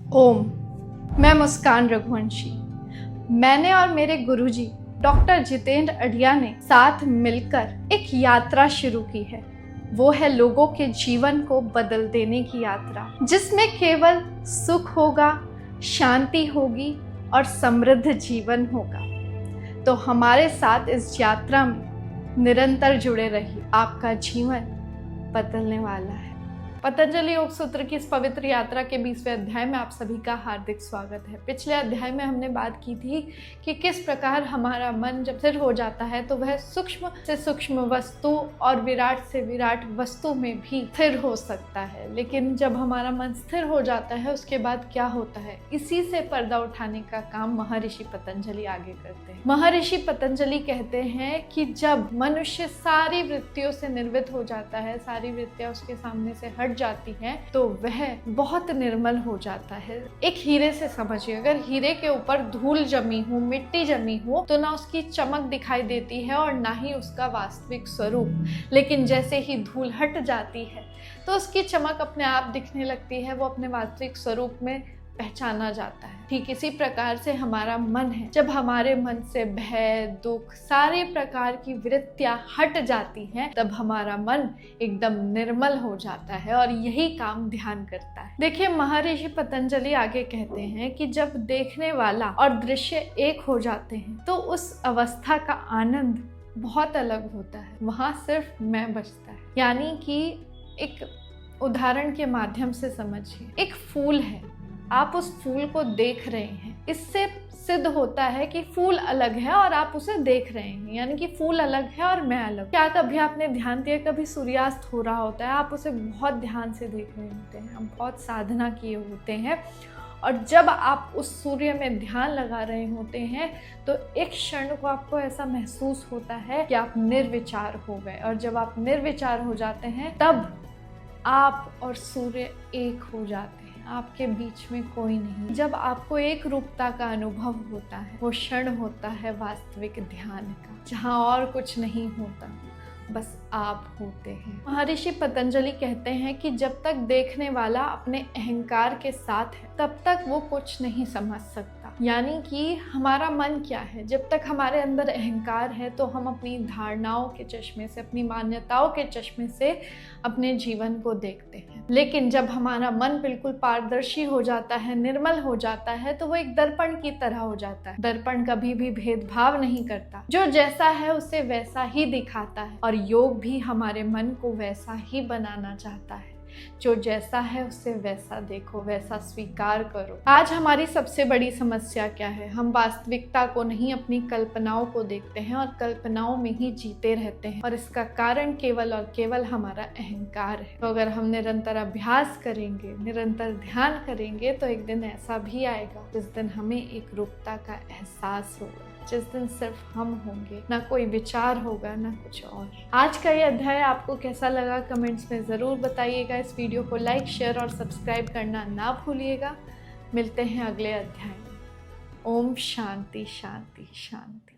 ओम। मैं मुस्कान रघुवंशी। मैंने और मेरे गुरुजी डॉक्टर जितेंद्र अढ़िया ने साथ मिलकर एक यात्रा शुरू की है। वो है लोगों के जीवन को बदल देने की यात्रा, जिसमें केवल सुख होगा, शांति होगी और समृद्ध जीवन होगा। तो हमारे साथ इस यात्रा में निरंतर जुड़े रहिए। आपका जीवन बदलने वाला है। पतंजलि योग सूत्र की इस पवित्र यात्रा के 20वें अध्याय में आप सभी का हार्दिक स्वागत है। पिछले अध्याय में हमने बात की थी कि किस प्रकार हमारा मन जब स्थिर हो जाता है तो वह सूक्ष्म से सूक्ष्म वस्तु और विराट से विराट वस्तु में भी स्थिर हो सकता है। लेकिन जब हमारा मन स्थिर हो जाता है उसके बाद क्या होता है, इसी से पर्दा उठाने का काम महर्षि पतंजलि आगे करते हैं। महर्षि पतंजलि कहते हैं कि जब मनुष्य सारी वृत्तियों से निर्वृत्त हो जाता है, सारी वृत्तियां उसके सामने से हट जाती हैं, तो वह बहुत निर्मल हो जाता है। एक हीरे से समझिए, अगर हीरे के ऊपर धूल जमी हो, मिट्टी जमी हो, तो ना उसकी चमक दिखाई देती है और ना ही उसका वास्तविक स्वरूप। लेकिन जैसे ही धूल हट जाती है तो उसकी चमक अपने आप दिखने लगती है, वो अपने वास्तविक स्वरूप में पहचाना जाता है। ठीक इसी प्रकार से हमारा मन है। जब हमारे मन से भय, दुख, सारे प्रकार की वृत्तियां हट जाती हैं, तब हमारा मन एकदम निर्मल हो जाता है और यही काम ध्यान करता है। देखिए, महर्षि पतंजलि आगे कहते हैं कि जब देखने वाला और दृश्य एक हो जाते हैं तो उस अवस्था का आनंद बहुत अलग होता है। वहां सिर्फ मैं बचता है। यानी कि एक उदाहरण के माध्यम से समझिए, एक फूल है, आप उस फूल को देख रहे हैं, इससे सिद्ध होता है कि फूल अलग है और आप उसे देख रहे हैं, यानी कि फूल अलग है और मैं अलग। क्या कभी आपने ध्यान दिया, कभी सूर्यास्त हो रहा होता है, आप उसे बहुत ध्यान से देख रहे होते हैं, आप बहुत साधना किए होते हैं, और जब आप उस सूर्य में ध्यान लगा रहे होते हैं तो एक क्षण को आपको ऐसा महसूस होता है कि आप निर्विचार हो गए। और जब आप निर्विचार हो जाते हैं तब आप और सूर्य एक हो जाते हैं, आपके बीच में कोई नहीं। जब आपको एक रूपता का अनुभव होता है, वो क्षण होता है वास्तविक ध्यान का, जहाँ और कुछ नहीं होता, बस आप होते हैं। महर्षि पतंजलि कहते हैं कि जब तक देखने वाला अपने अहंकार के साथ है तब तक वो कुछ नहीं समझ सकता। यानी कि हमारा मन क्या है, जब तक हमारे अंदर अहंकार है तो हम अपनी धारणाओं के चश्मे से, अपनी मान्यताओं के चश्मे से अपने जीवन को देखते हैं। लेकिन जब हमारा मन बिल्कुल पारदर्शी हो जाता है, निर्मल हो जाता है, तो वो एक दर्पण की तरह हो जाता है। दर्पण कभी भी भेदभाव नहीं करता, जो जैसा है उसे वैसा ही दिखाता है। और योग भी हमारे मन को वैसा ही बनाना चाहता है, जो जैसा है उसे वैसा देखो, वैसा स्वीकार करो। आज हमारी सबसे बड़ी समस्या क्या है, हम वास्तविकता को नहीं, अपनी कल्पनाओं को देखते हैं और कल्पनाओं में ही जीते रहते हैं, और इसका कारण केवल और केवल हमारा अहंकार है। तो अगर हम निरंतर अभ्यास करेंगे, निरंतर ध्यान करेंगे, तो एक दिन ऐसा भी आएगा जिस दिन हमें एक रूपता का एहसास होगा, जिस दिन सिर्फ हम होंगे, ना कोई विचार होगा, ना कुछ और। आज का ये अध्याय आपको कैसा लगा कमेंट्स में ज़रूर बताइएगा। इस वीडियो को लाइक, शेयर और सब्सक्राइब करना ना भूलिएगा। मिलते हैं अगले अध्याय में। ओम शांति शांति शांति।